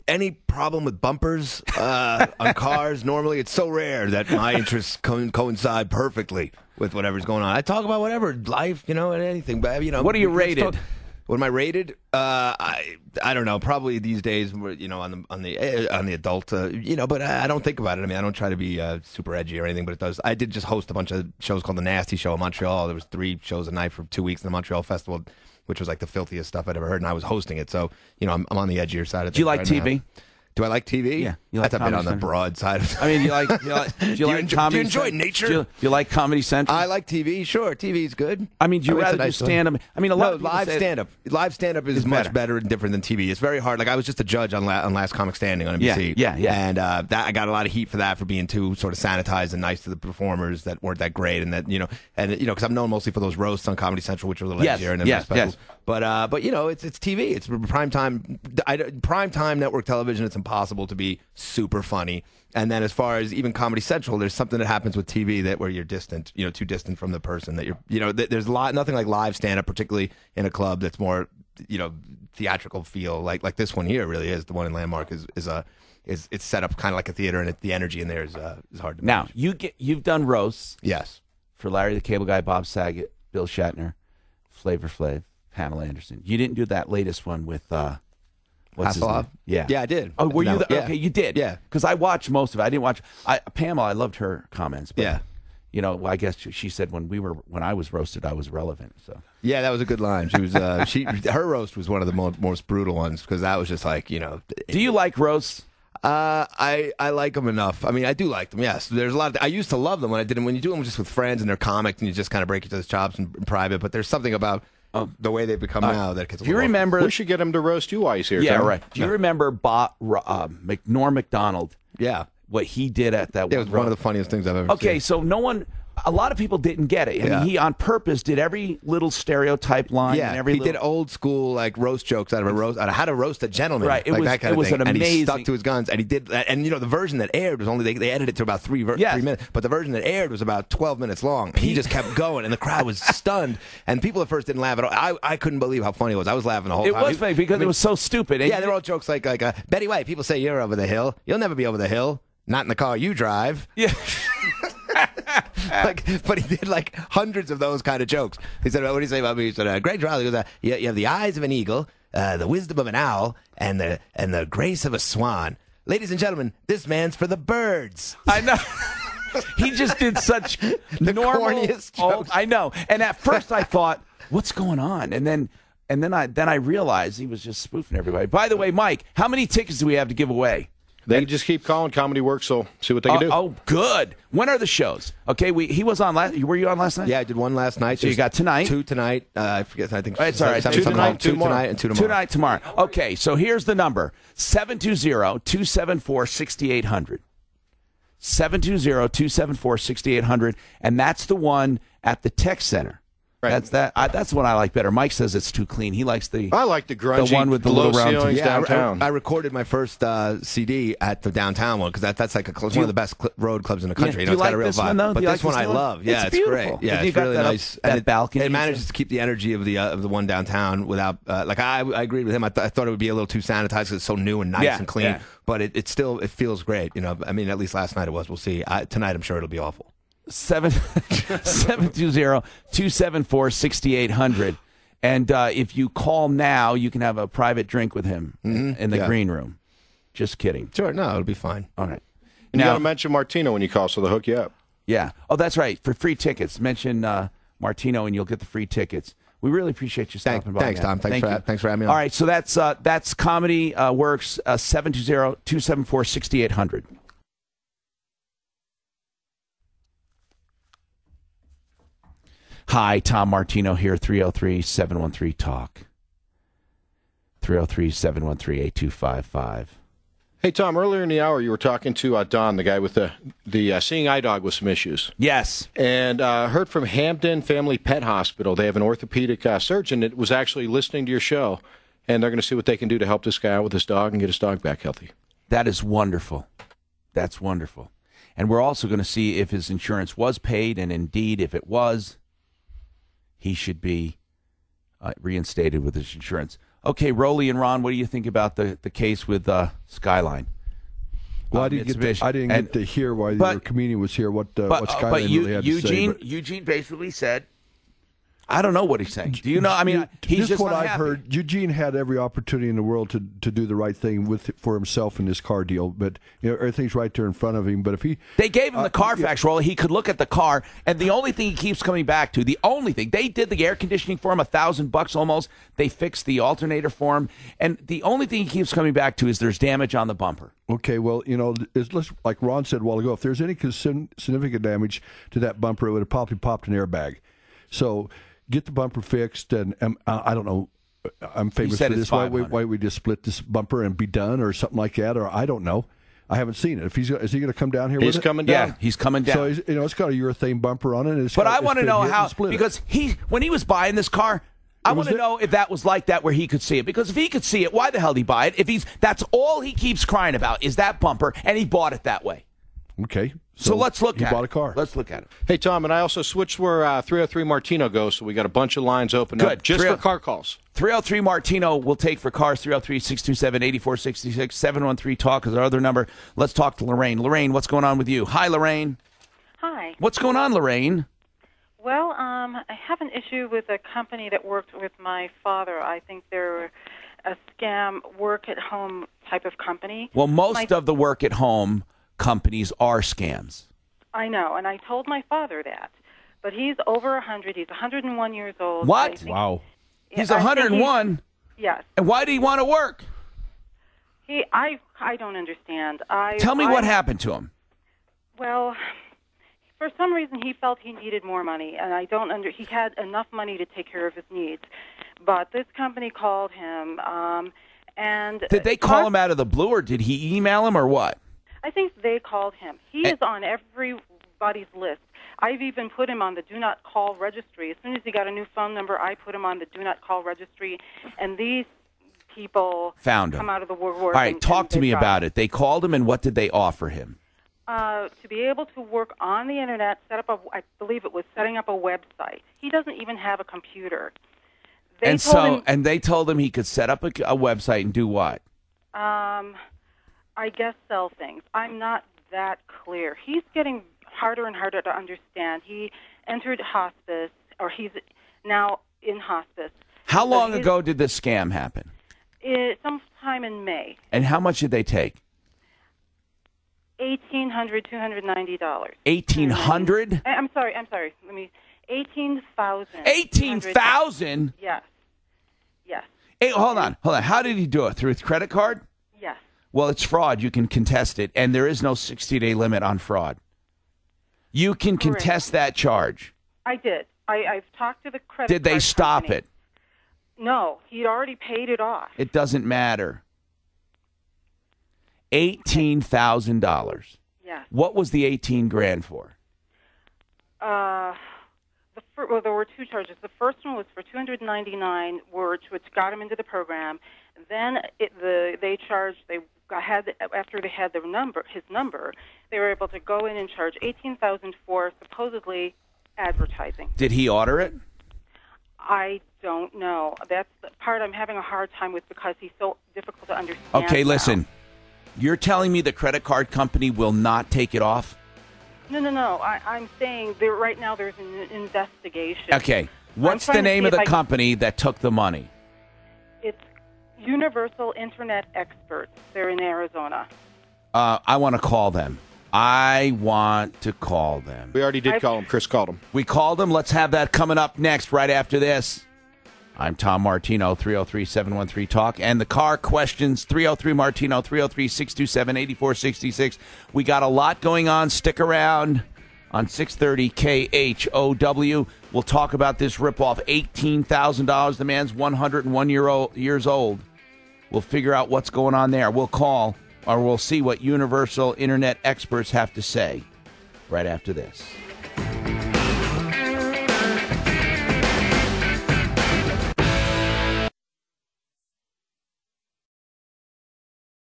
any problem with bumpers on cars. Normally, it's so rare that my interests coincide perfectly with whatever's going on. I talk about whatever, life, and anything. But what are you rated? What am I rated? I don't know. Probably these days, on the adult. But I don't think about it. I mean, I don't try to be super edgy or anything. But it does. I did just host a bunch of shows called The Nasty Show in Montreal. There was 3 shows a night for 2 weeks in the Montreal Festival, which was like the filthiest stuff I'd ever heard, and I was hosting it. So, I'm on the edgier side of things. Do you like TV? Now. Do I like TV? Yeah. You like That's a bit on the broad side of I mean, do you like Comedy Do you enjoy nature? Do you like Comedy Central? I like TV. Sure, TV's good. I mean, do you rather do stand-up? I mean, a lot of live stand-up. Live stand-up is much better and different than TV. It's very hard. Like, I was just a judge on Last Comic Standing on NBC. Yeah. And I got a lot of heat for that, for being too sort of sanitized and nice to the performers that weren't that great, and that because I'm known mostly for those roasts on Comedy Central, which were a little edgier, and then specials. But it's TV. It's primetime network television. It's impossible to be super funny. And then as far as even Comedy Central, there's something that happens with TV where you're distant, too distant from the person that there's nothing like live stand-up, particularly in a club that's more, theatrical feel like this one here really is. The one in Landmark is it's set up kind of like a theater, and the energy in there is hard to Now, manage. you've done roasts. Yes. For Larry the Cable Guy, Bob Saget, Bill Shatner, Flavor Flav, Pamela Anderson. You didn't do that latest one with what's his name? Yeah, I did. Oh, were you? Okay, you did. Yeah, because I watched most of it. I didn't watch Pamela. I loved her comments. But, yeah, I guess she said when I was roasted, I was relevant. So yeah, that was a good line. She was her roast was one of the most brutal ones, because that was just like Do you like roasts? I like them enough. I mean, I do like them. Yes, there's a lot. I used to love them when I did them. When you do them just with friends and they're comics and you just kind of break each other's chops in private. But there's something about the way they've become now that gets. Do you remember? We should get him to roast you ice here. Yeah, Tom. right. Do you remember Norm Macdonald? Yeah, what he did at that. It was one of the funniest things I've ever seen. Okay, so a lot of people didn't get it. I mean, he on purpose did every little stereotype line. Yeah, and he did old school roast jokes out of a roast, out of how to roast a gentleman, right? It that kind of thing. And he stuck to his guns, and he did that. And the version that aired was only they edited it to about 3 minutes, but the version that aired was about 12 minutes long. And he just kept going, and the crowd was stunned. And people at first didn't laugh at all. I couldn't believe how funny it was. I was laughing the whole time. It was funny because it was so stupid. Yeah, they're all jokes like Betty White. People say you're over the hill. You'll never be over the hill. Not in the car you drive. Yeah. But he did hundreds of those kind of jokes. He said, "What do you say about me?" He said, "Greg Giraldo goes, you have the eyes of an eagle, the wisdom of an owl, and the grace of a swan. Ladies and gentlemen, this man's for the birds." I know. He just did such normal, corniest jokes. I know. And at first I thought, "What's going on?" And then I realized he was just spoofing everybody. By the way, Mike, how many tickets do we have to give away? They can just keep calling Comedy Works, so see what they can do. Oh, good. When are the shows? Okay, he was on last. Were you on last night? Yeah, I did one last night. So you got tonight, 2 tonight. I forget. I think it's all right. 2 tonight, 2 tonight, and 2 tomorrow. 2 tonight, tomorrow. Okay, so here's the number: 720-274-6800. 720-274-6800, and that's the one at the Tech Center. Right. That's the one I like better. Mike says it's too clean. He likes I like the grungy, one with the low little round ceilings downtown. I recorded my first CD at the downtown one, because that's like one of the best road clubs in the country. Do you it's like got a real this vibe. one, though? But this one I love. Yeah, it's beautiful. Great. Yeah, it's really nice. That balcony. It manages to keep the energy of the one downtown without I agreed with him. I thought it would be a little too sanitized because it's so new and nice and clean. Yeah. But it still feels great. I mean, at least last night it was. We'll see. Tonight I'm sure it'll be awful. 720-274-6800. And if you call now, you can have a private drink with him in the green room. Just kidding. Sure, no, it'll be fine. All right. And you got to mention Martino when you call, so they'll hook you up. Yeah. Oh, that's right. For free tickets, mention Martino, and you'll get the free tickets. We really appreciate you stopping by. Thanks, Tom. Thanks for having me on. All right, so that's Comedy Works, 720-274-6800. Hi, Tom Martino here, 303-713-TALK. 303-713-8255. Hey, Tom, earlier in the hour you were talking to Don, the guy with the seeing eye dog with some issues. Yes. And heard from Hampton Family Pet Hospital. They have an orthopedic surgeon that was actually listening to your show, and they're going to see what they can do to help this guy out with his dog and get his dog back healthy. That is wonderful. That's wonderful. And we're also going to see if his insurance was paid, and indeed, if it was, he should be reinstated with his insurance. Okay, Rolly and Ron, what do you think about the case with Skyline? Well, I didn't get to hear why your comedian was here. What Skyline really had to say. Eugene basically said, I don't know what he's saying. Do you know? I mean, he's just what not I've happy. heard. Eugene had every opportunity in the world to do the right thing for himself in this car deal, but everything's right there in front of him. But if they gave him the Carfax roll, he could look at the car, and the only thing he keeps coming back to, the only thing they did the air conditioning for him, $1,000 almost. They fixed the alternator for him, and the only thing he keeps coming back to is there's damage on the bumper. Okay, well, like Ron said a while ago, if there's any significant damage to that bumper, it would have probably popped an airbag. So get the bumper fixed, and I don't know. I'm famous for this. Why we just split this bumper and be done, or something like that, or I don't know. I haven't seen it. Is he going to come down here? He's coming down. Yeah, he's coming down. So it's got a urethane bumper on it. But I want to know how, because when he was buying this car, I want to know if that was like that where he could see it. Because if he could see it, why the hell did he buy it? If that's all he keeps crying about is that bumper, and he bought it that way. Okay. So let's look at it. He bought a car. Let's look at it. Hey, Tom, and I also switched where 303 Martino goes, so we got a bunch of lines open up just for car calls. 303 Martino will take for cars, 303-627-8466. 713-TALK is our other number. Let's talk to Lorraine. Lorraine, what's going on with you? Hi, Lorraine. Hi. What's going on, Lorraine? Well, I have an issue with a company that worked with my father. I think they're a scam, work-at-home type of company. Well, most of the work-at-home companies are scams. I know, and I told my father that. But he's over 100. He's 101 years old. What? Wow. He's 101? Yes. And why do he want to work? I don't understand. Tell me what happened to him. Well, for some reason he felt he needed more money, and he had enough money to take care of his needs. But this company called him, and... Did they call him out of the blue, or did he email him, or what? I think they called him. He is on everybody's list. I've even put him on the do not call registry. As soon as he got a new phone number, I put him on the do not call registry. And these people found him. Come out of the woodwork. All right, talk to me about it. They called him, and what did they offer him? To be able to work on the internet, I believe it was setting up a website. He doesn't even have a computer. They told him he could set up a website and do what? I guess sell things. I'm not that clear. He's getting harder and harder to understand. He entered hospice, or he's now in hospice. How long ago did this scam happen? Sometime in May. And how much did they take? $290. $1,800? I'm sorry. Let me. $18,000. $18,000? Yes. Hey, hold on. How did he do it? Through his credit card? Yes. Well, it's fraud. You can contest it, and there is no 60-day limit on fraud. You can contest that charge. I did. I've talked to the credit card Did they stop company. it? No, he'd already paid it off. It doesn't matter. $18,000. Yes. What was the $18,000 for? Well, there were two charges. The first one was for $299, which got him into the program. Then they charged. After they had his number, they were able to go in and charge $18,000 for supposedly advertising. Did he order it? I don't know. That's the part I'm having a hard time with because he's so difficult to understand. Okay, listen. You're telling me the credit card company will not take it off? No. I'm saying right now there's an investigation. Okay. What's the name of the company that took the money? It's Universal Internet Experts. They're in Arizona. I want to call them. I want to call them. We already did call them. Chris called them. We called them. Let's have that coming up next, right after this. I'm Tom Martino, 303-713-TALK. And the car questions, 303-MARTINO, 303-627-8466. We got a lot going on. Stick around on 630 KHOW. We'll talk about this ripoff, $18,000. The man's 101 years old. We'll figure out what's going on there. We'll call, or we'll see what Universal Internet Experts have to say right after this.